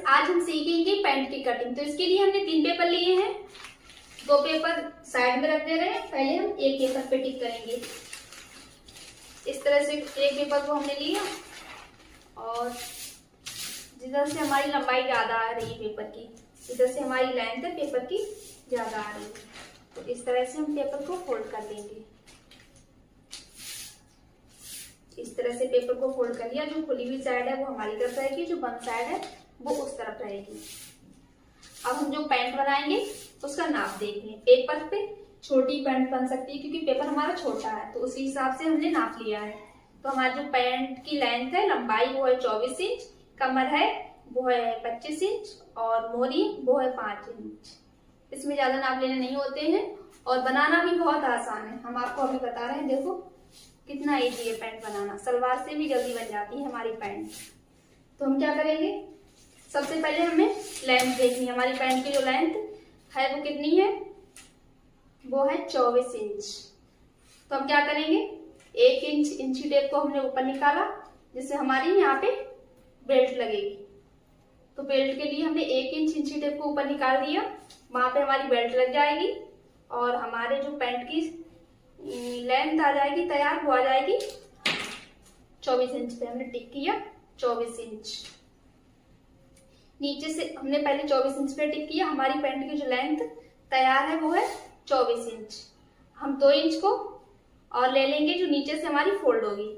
आज हम सीखेंगे पैंट की कटिंग। तो इसके लिए हमने 3 पेपर लिए हैं। 2 पेपर साइड में रख दे रहे हैं। पहले हम एक पेपर पे टिक करेंगे। इस तरह से एक पेपर को हमने लिया और जिधर से हमारी लंबाई ज्यादा आ रही है पेपर की, इधर से हमारी लेंथ है पेपर की ज्यादा आ रही है, तो इस तरह से हम पेपर को फोल्ड कर लेंगे। इस तरह से पेपर को फोल्ड कर लिया। जो खुली हुई साइड है वो हमारी तरफ रहेगी, जो बंद साइड है वो उस तरफ रहेगी। अब हम जो पैंट बनाएंगे उसका नाप देखें। पेपर पे छोटी पैंट बन सकती है क्योंकि पेपर हमारा छोटा है, तो उसी हिसाब से हमने नाप लिया है। तो हमारी जो पैंट की लेंथ है, लंबाई वो है 24 इंच, कमर है वो है 25 इंच और मोरी वो है 5 इंच। इसमें ज्यादा नाप लेने नहीं होते हैं और बनाना भी बहुत आसान है। हम आपको अभी बता रहे हैं, देखो कितना इजी है पैंट बनाना। सलवार से भी जल्दी बन जाती है हमारी पैंट। तो हम क्या करेंगे, सबसे पहले हमें लेंथ देखनी है। हमारी पैंट की जो लेंथ है वो कितनी है, वो है 24 इंच। तो हम क्या करेंगे, 1 इंच इंची टेप को हमने ऊपर निकाला जिससे हमारी यहाँ पे बेल्ट लगेगी। तो बेल्ट के लिए हमने 1 इंच इंची टेप को ऊपर निकाल दिया, वहां पे हमारी बेल्ट लग जाएगी और हमारे जो पैंट की लेंथ आ जाएगी तैयार, वो आ जाएगी 24 इंच पे। हमने टिक किया 24 इंच। नीचे से हमने पहले 24 इंच पे टिक किया। हमारी पैंट की जो लेंथ तैयार है वो है 24 इंच। हम 2 इंच को और ले लेंगे जो नीचे से हमारी फोल्ड होगी।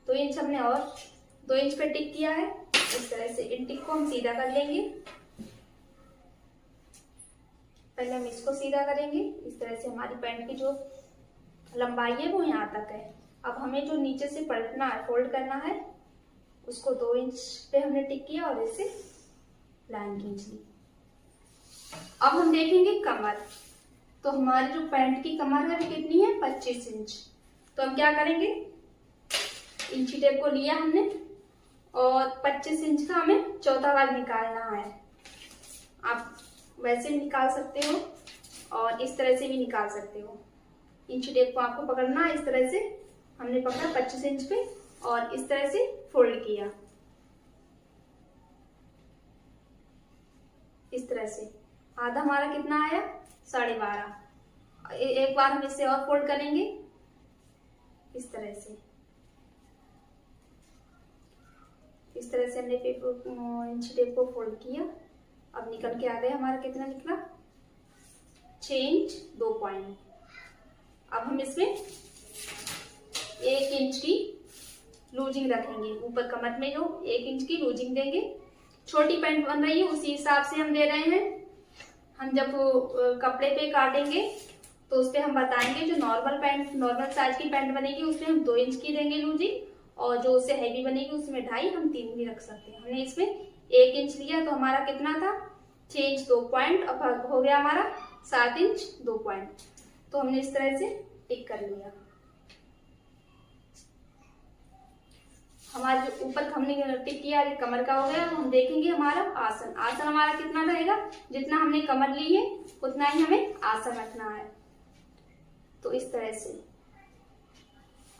2 इंच हमने और 2 इंच पे टिक किया है। इस तरह से इन टिक को हम सीधा कर लेंगे। पहले हम इसको सीधा करेंगे। इस तरह से हमारी पैंट की जो लंबाई है वो यहाँ तक है। अब हमें जो नीचे से पलटना है, फोल्ड करना है, उसको 2 इंच पे हमने टिक किया और इसे लाइन खींच ली। अब हम देखेंगे कमर। तो हमारी जो पैंट की कमर है वो कितनी है, 25 इंच। तो हम क्या करेंगे, इंची टेप को लिया हमने और 25 इंच का हमें चौथा भाग निकालना है। आप वैसे भी निकाल सकते हो और इस तरह से भी निकाल सकते हो। इंची टेप को आपको पकड़ना है। इस तरह से हमने पकड़ा 25 इंच पे और इस तरह से फोल्ड किया। इस तरह से आधा हमारा कितना आया, 12.5। एक बार हम इसे और फोल्ड करेंगे इस तरह से। इस तरह से हमने पेपर इंची टेप को फोल्ड किया। अब निकल के आ गया हमारा, कितना निकला, 6 इंच 2 पॉइंट। अब हम इसमें 1 इंच की लूजिंग रखेंगे। ऊपर कमर में जो 1 इंच की लूजिंग देंगे। छोटी पैंट बन रही है उसी हिसाब से हम दे रहे हैं। हम जब कपड़े पे काटेंगे तो उस पर हम बताएंगे। जो नॉर्मल साइज की पैंट बनेगी उसमें हम 2 इंच की देंगे लूजिंग, और जो उससे हैवी बनेगी उसमें 2.5, हम 3 भी रख सकते हैं। हमने इसमें 1 इंच लिया तो हमारा कितना था, 6 इंच 2 पॉइंट। अब हो गया हमारा 7 इंच 2 पॉइंट। तो हमने इस तरह से टिक कर लिया। हमारे जो ऊपर हमने टिक किया कमर का हो गया। हम देखेंगे हमारा आसन। आसन हमारा कितना रहेगा, जितना हमने कमर ली है उतना ही हमें आसन रखना है। तो इस तरह से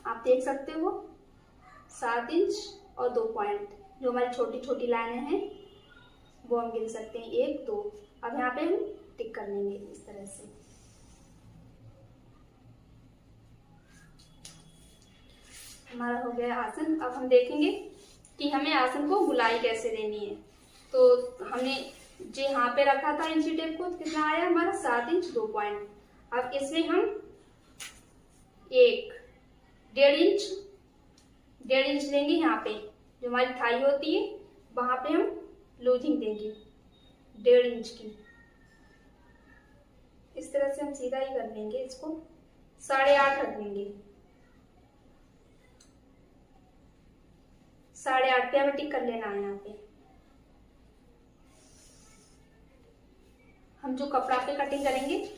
आप देख सकते हो 7 इंच और 2 पॉइंट। जो हमारी छोटी छोटी लाइनें हैं वो हम गिन सकते हैं, 1 2। अब यहाँ पे हम टिक कर लेंगे इस तरह से। हमारा हो गया आसन। अब हम देखेंगे कि हमें आसन को गुलाई कैसे देनी है। तो हमने जो यहाँ पे रखा था इंची टेप को, कितना आया हमारा, 7 इंच 2 पॉइंट। अब इसमें हम 1.5 इंच लेंगे। यहाँ पे जो हमारी थाई होती है वहां पे हम लूजिंग देंगे 1.5 इंच की। इस तरह से हम सीधा ही कर लेंगे इसको, 8.5 रख लेंगे। 8.5 पे हमें टिक कर लेना है। यहाँ पे हम जो कपड़ा पे कटिंग करेंगे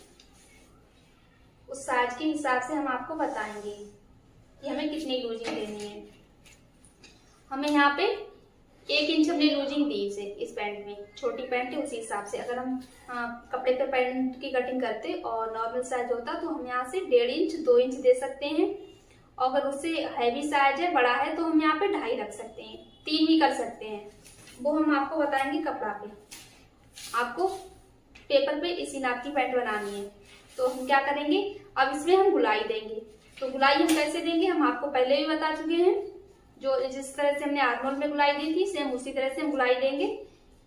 उस साइज के हिसाब से हम आपको बताएंगे कि हमें कितनी लूजिंग देनी है। हमें यहाँ पे 1 इंच हमने लूजिंग दी इस पैंट में। छोटी पैंट है उसी हिसाब से। अगर हम कपड़े पे पैंट की कटिंग करते और नॉर्मल साइज होता तो हम यहाँ से 1.5 इंच 2 इंच दे सकते हैं। अगर उससे हैवी साइज है, बड़ा है, तो हम यहाँ पे 2.5 रख सकते हैं, 3 भी कर सकते हैं। वो हम आपको बताएंगे कपड़ा पे। आपको पेपर पे इसी नाप की पैंट बनानी है। तो हम क्या करेंगे, अब इसमें हम गुलाई देंगे। तो गुलाई हम कैसे देंगे, हम आपको पहले भी बता चुके हैं। जो जिस तरह से हमने आर्मोल में गुलाई दी थी, सेम उसी तरह से हम गुलाई देंगे।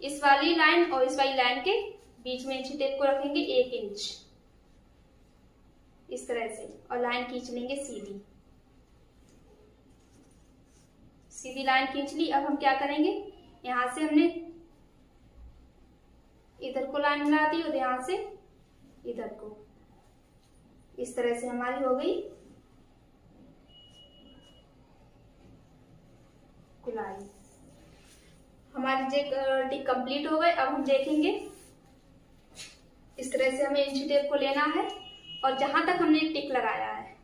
इस वाली लाइन और इस वाली लाइन के बीच में इंची टेप को रखेंगे 1 इंच इस तरह से, और लाइन खींच लेंगे सीधी। सीधी लाइन खींच ली। अब हम क्या करेंगे, यहां से हमने इधर को लाइन मिला दी और यहां से इधर को, इस तरह से हमारी हो गई गुलाई। हमारी टिक कंप्लीट हो गए। अब हम देखेंगे, इस तरह से हमें इंची टेप को लेना है और जहां तक हमने टिक लगाया है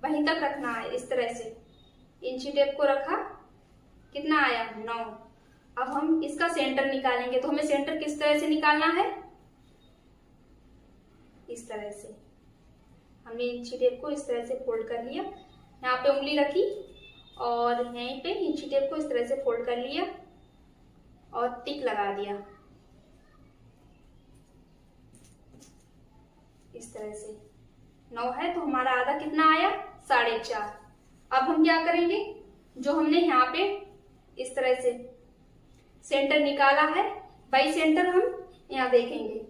वहीं तक रखना है। इस तरह से इंची टेप को रखा, कितना आया 9। अब हम इसका सेंटर निकालेंगे। तो हमें सेंटर किस तरह से निकालना है, इस तरह से। हमने इंची टेप को इस तरह से फोल्ड कर लिया, यहाँ पे उंगली रखी और यहीं पे इंची टेप को इस तरह से फोल्ड कर लिया और टिक लगा दिया इस तरह से। 9 है तो हमारा आधा कितना आया 4.5। अब हम क्या करेंगे, जो हमने यहाँ पे इस तरह से सेंटर निकाला है वही सेंटर हम यहाँ देखेंगे।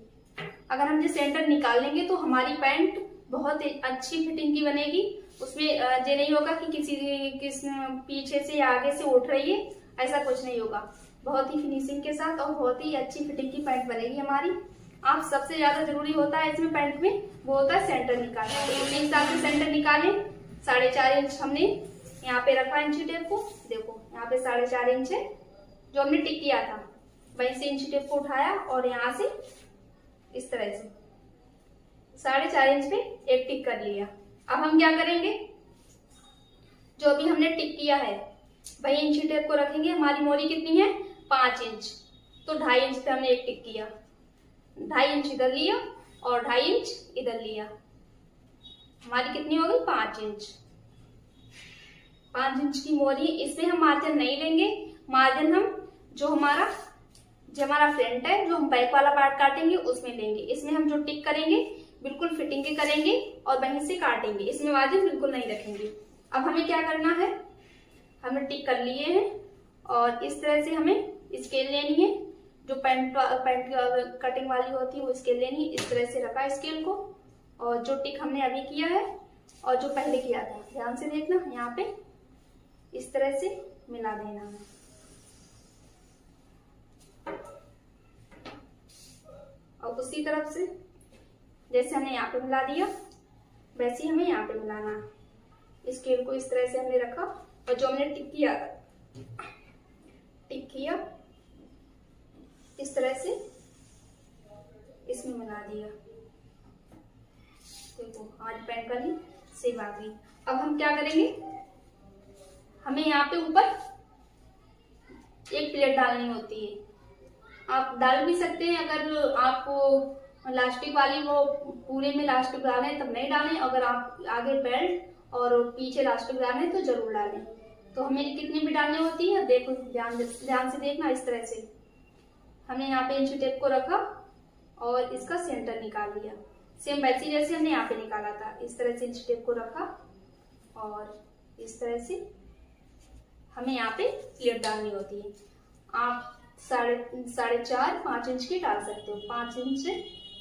अगर हम ये सेंटर निकाल लेंगे तो हमारी पैंट बहुत अच्छी फिटिंग की बनेगी। उसमें ये नहीं होगा कि किस पीछे से या आगे से उठ रही है, ऐसा कुछ नहीं होगा। बहुत ही फिनिशिंग के साथ और बहुत ही अच्छी फिटिंग की पैंट बनेगी हमारी। आप सबसे ज्यादा जरूरी होता है इसमें पैंट में, वो होता है सेंटर निकालना। तो इसी हिसाब से सेंटर निकालें। 4.5 इंच हमने यहाँ पे रखा इंची टेप को, देखो यहाँ पे 4.5 इंच है जो हमने टिक किया था, वहीं से इंची टेप को उठाया और यहाँ से इस तरह से 4.5 इंच पे एक टिक कर लिया। अब हम क्या करेंगे, जो भी हमने टिक किया है वही इंची टेप को रखेंगे। हमारी मोरी कितनी है 5 इंच, तो 2.5 इंच पे हमने एक टिक किया, 2.5 इंच इधर लिया और 2.5 इंच इधर लिया। हमारी कितनी हो गई 5 इंच। 5 इंच की मोरी। इसमें हम मार्जिन नहीं लेंगे। मार्जिन हम जो हमारा फ्रंट है, जो हम बैक वाला पार्ट काटेंगे उसमें लेंगे। इसमें हम जो टिक करेंगे बिल्कुल फिटिंग के करेंगे और वहीं से काटेंगे। इसमें मार्जिन बिल्कुल नहीं रखेंगे। अब हमें क्या करना है, हमें टिक कर लिए हैं और इस तरह से हमें स्केल लेनी है। जो पैंट कटिंग वाली होती है वो स्केल लेनी है। इस तरह से रखा स्केल को, और जो टिक हमने अभी किया है और जो पहले किया था, ध्यान से देखना, यहाँ पे इस तरह से मिला देना है। और उसी तरफ से जैसे हमने यहाँ पे मिला दिया वैसे ही हमें यहाँ पे मिलाना है। स्केल को इस तरह से हमने रखा और जो हमने टिक किया इस तरह से इसमें मिला दिया। देखो हमारी पैंट वाली सेम आ गई। अब हम क्या करेंगे, हमें यहाँ पे ऊपर एक प्लेट डालनी होती है। आप डाल भी सकते हैं, अगर आपको लास्टिक वाली वो पूरे में लास्टिक डालें तब नहीं डालें। अगर आप आगे बेल्ट और पीछे लास्टिक डालें तो जरूर डालें। तो हमें कितनी भी डालनी होती है, देखो ध्यान से देखना। इस तरह से हमने यहाँ पे इंची टेप को रखा और इसका सेंटर निकाल लिया, सेम वैसे जैसे हमने यहाँ पे निकाला था। इस तरह से इंची टेप को रखा और इस तरह से हमें यहाँ पे प्लेट डालनी होती है। आप 4.5-5 इंच की डाल सकते हो, 5 इंच से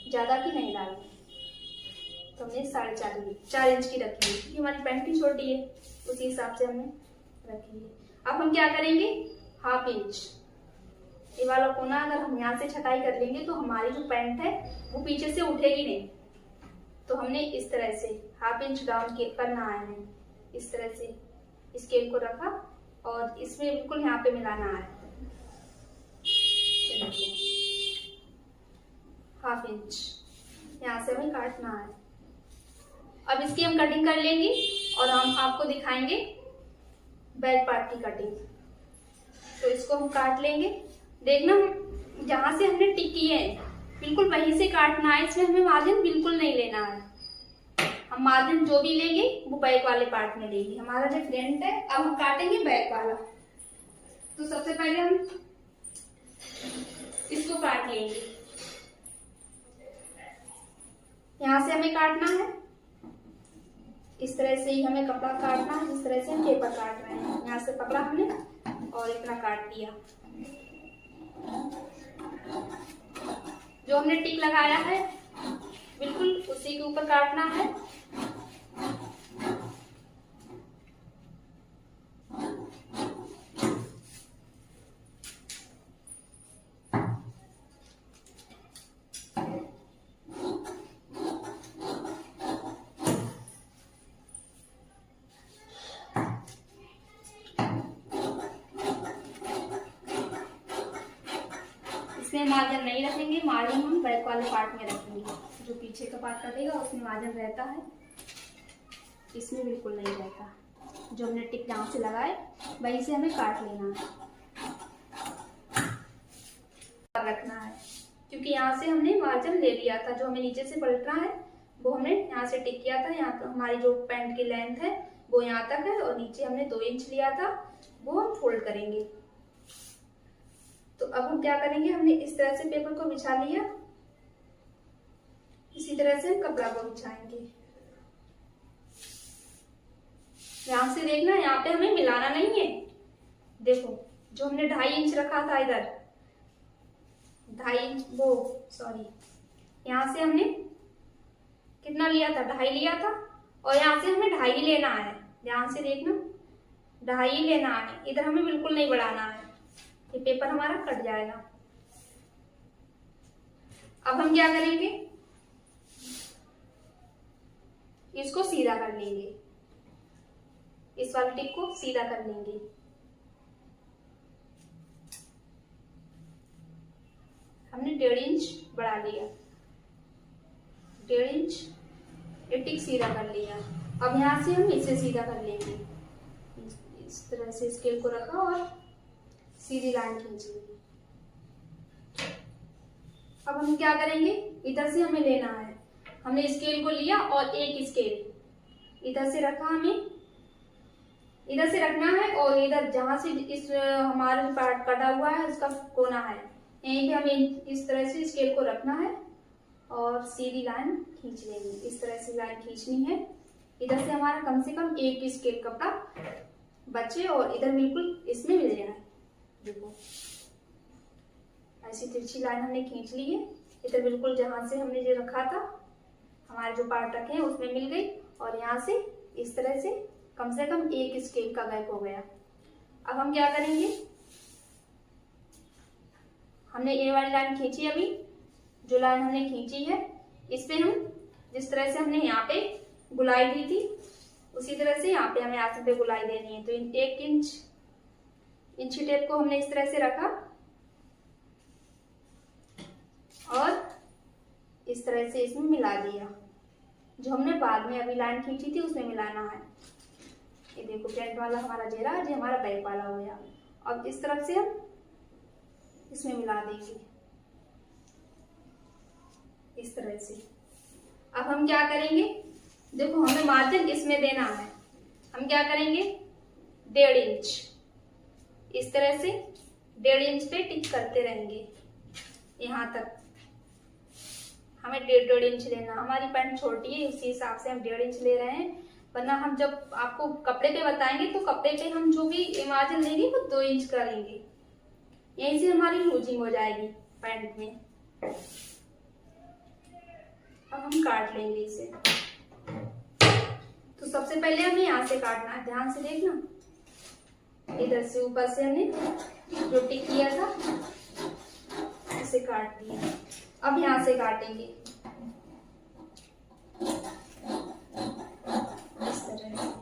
ज्यादा की नहीं डालनी। तो हमने 4.5 इंच की रखी है क्योंकि हमारी पैंट भी छोटी है, उसी हिसाब से हमने रखी है। अब हम क्या करेंगे, 1/2 इंच ये वाला कोना अगर हम यहाँ से छटाई कर लेंगे तो हमारी जो पैंट है वो पीछे से उठेगी नहीं। तो हमने इस तरह से 1/2 इंच डाउन करना है। हमें इस तरह से स्केल को रखा और इसमें बिल्कुल यहाँ पे मिलाना है। 1/2 इंच यहाँ से हमें काटना है। अब इसकी हम कटिंग कर लेंगे और हम आपको दिखाएंगे बैक पार्ट की कटिंग। तो इसको हम काट लेंगे। देखना, जहां से हमने टिक किए हैं बिल्कुल वहीं से काटना है। इसमें हमें मार्जिन बिल्कुल नहीं लेना है। हम मार्जिन जो भी लेंगे वो बैक वाले पार्ट में लेंगे। हमारा जो फ्रंट है, अब हम काटेंगे बैक वाला। तो सबसे पहले हम इसको काट लेंगे। यहाँ से हमें काटना है, इस तरह से ही हमें कपड़ा काटना है, जिस तरह से हम पेपर काट रहे हैं। यहाँ से पकड़ा हमने और इतना काट दिया। जो हमने टिक लगाया है बिल्कुल उसी के ऊपर काटना है। इसमें मार्जिन नहीं रखेंगे, मार्जिन हम बैक वाले पार्ट में रखेंगे। जो पीछे का पार्ट कटेगा उसमें मार्जिन रहता है, इसमें बिल्कुल नहीं रहता। जो हमने टिक यहाँ से लगाए वहीं से हमें काट लेना है, रखना है, क्योंकि यहाँ से हमने मार्जिन ले लिया था। जो हमें नीचे से पलटना है वो हमने यहाँ से टिक किया था। यहाँ तो हमारी जो पैंट की लेंथ है वो यहाँ तक है और नीचे हमने 2 इंच लिया था, वो हम फोल्ड करेंगे। तो अब हम क्या करेंगे, हमने इस तरह से पेपर को बिछा लिया, इसी तरह से हम कपड़ा को बिछाएंगे। ध्यान से देखना, यहाँ पे हमें मिलाना नहीं है। देखो जो हमने 2.5 इंच रखा था इधर, 2.5 इंच यहाँ से हमने कितना लिया था, 2.5 लिया था और यहाँ से हमें 2.5 लेना है। ध्यान से देखना, 2.5 लेना है, इधर हमें बिल्कुल नहीं बढ़ाना है, ये पेपर हमारा कट जाएगा। अब हम क्या करेंगे, इसको सीधा कर लेंगे, इस वाले टिक को सीधा कर लेंगे। हमने 1.5 इंच बढ़ा लिया, 1.5 इंच ये टिक सीधा कर लिया। अब यहाँ से हम इसे सीधा कर लेंगे, इस तरह से स्केल को रखा और सीधी लाइन खींच ली। अब हम क्या करेंगे, इधर से हमें लेना है, हमने स्केल को लिया और एक स्केल इधर से रखा, हमें इधर से रखना है और इधर जहां से इस हमारा पार्ट कटा हुआ है उसका कोना है, यहीं पे हमें इस तरह से स्केल को रखना है और सीधी लाइन खींच लेंगे। इस तरह से लाइन खींचनी है, इधर से हमारा कम से कम 1 स्केल कपड़ा बचे और इधर बिल्कुल इसमें मिल जाए। देखो ऐसी तिरछी लाइन हमने खींच ली है, इधर बिल्कुल जहां से हमने जो रखा था, हमारे जो पार्ट रखे हैं उसमें मिल गई और यहाँ से इस तरह से कम 1 स्केल का गैप हो गया। अब हम क्या करेंगे, हमने ये वाली लाइन खींची, अभी जो लाइन हमने खींची है इस पे हम जिस तरह से हमने यहाँ पे गुलाई दी थी उसी तरह से यहाँ पे हमें आसन पे गुलाई देनी है। तो 1 इंची टेप को हमने इस तरह से रखा और इस तरह से इसमें मिला दिया। जो हमने बाद में अभी लाइन खींची थी उसमें मिलाना है। ये देखो फ्रंट वाला हमारा जेरा है, जो हमारा बैक वाला हो गया। अब इस तरफ से हम इसमें मिला देंगे इस तरह से। अब हम क्या करेंगे, देखो हमें मार्जिन इसमें देना है, हम क्या करेंगे 1.5 इंच इस तरह से 1.5 इंच पे टिक करते रहेंगे। यहाँ तक हमें 1.5 इंच लेना, हमारी पैंट छोटी है उसी हिसाब से हम 1.5 इंच ले रहे हैं, वरना हम जब आपको कपड़े पे बताएंगे तो कपड़े पे हम जो भी मार्जिन लेंगे वो 2 इंच का लेंगे, यहीं से हमारी लूजिंग हो जाएगी पैंट में। अब हम काट लेंगे इसे। तो सबसे पहले हमें यहाँ से काटना है, ध्यान से देखना, इधर से ऊपर से हमने जो टिक किया था इसे काट दिया। अब यहाँ से काटेंगे इस तरह से।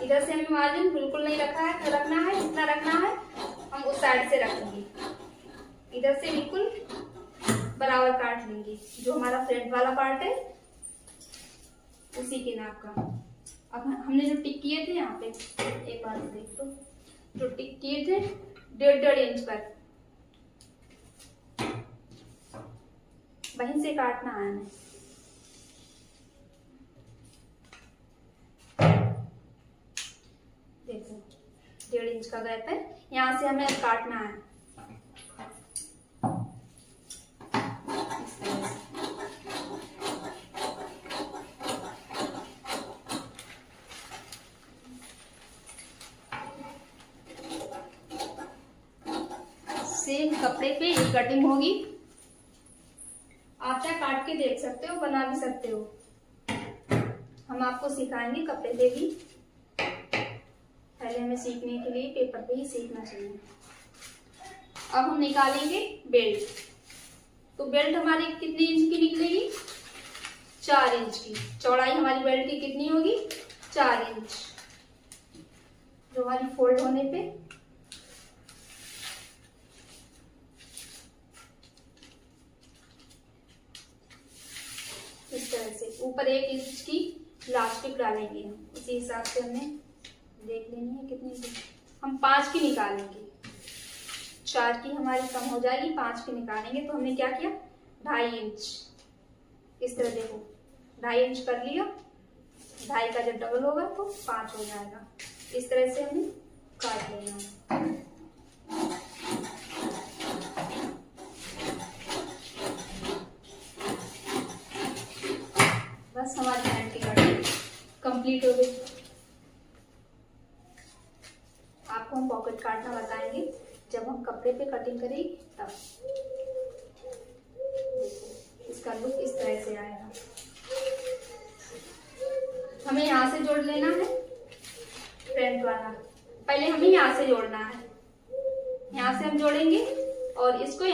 इधर से हमें मार्जिन बिल्कुल नहीं रखना है, जितना रखना है हम उस साइड से रखेंगे, इधर से बिल्कुल बराबर काट लेंगे। जो हमारा फ्रंट वाला पार्ट है उसी के नाप का। अब हमने जो टिक किए थे यहाँ पे, एक बार देख लो, जो टिक किए थे 1.5 इंच पर, वहीं से काटना है हमें। देखो 1.5 इंच का गैप है। यहाँ से हमें काटना है इस तरह से। सेम कपड़े पे ये कटिंग होगी। आप चाहे काट के देख सकते हो, बना भी सकते हो। हम आपको सिखाएंगे कपड़े पे भी। पहले हमें सीखने के लिए पेपर पे ही सीखना चाहिए। अब हम निकालेंगे बेल्ट। तो बेल्ट हमारी कितने इंच की निकलेगी? 4 इंच की। चौड़ाई हमारी बेल्ट की कितनी होगी? 4 इंच। जो हमारी फोल्ड होने पे इस तरह से ऊपर 1 इंच की इलास्टिक डालेंगे। हम उसी हिसाब से हमें देख लेनी है कितनी की। हम 5 की निकालेंगे। 4 की हमारी कम हो जाएगी, 5 की निकालेंगे। तो हमने क्या किया? 2.5 इंच इस तरह, देखो 2.5 इंच कर लिया। 2.5 का जब डबल होगा तो 5 हो जाएगा। इस तरह से हमें काट लेना है। बस हमारी पैंट की कटिंग कंप्लीट हो गई। आपको हम पॉकेट काटना बताएंगे जब हम कपड़े पे कटिंग करेंगे तब। देखो इसका लुक इस तरह से आएगा। हमें यहाँ से जोड़ लेना है फ्रंट वाला। पहले हमें यहाँ से जोड़ना है। यहाँ से हम जोड़ेंगे और इसको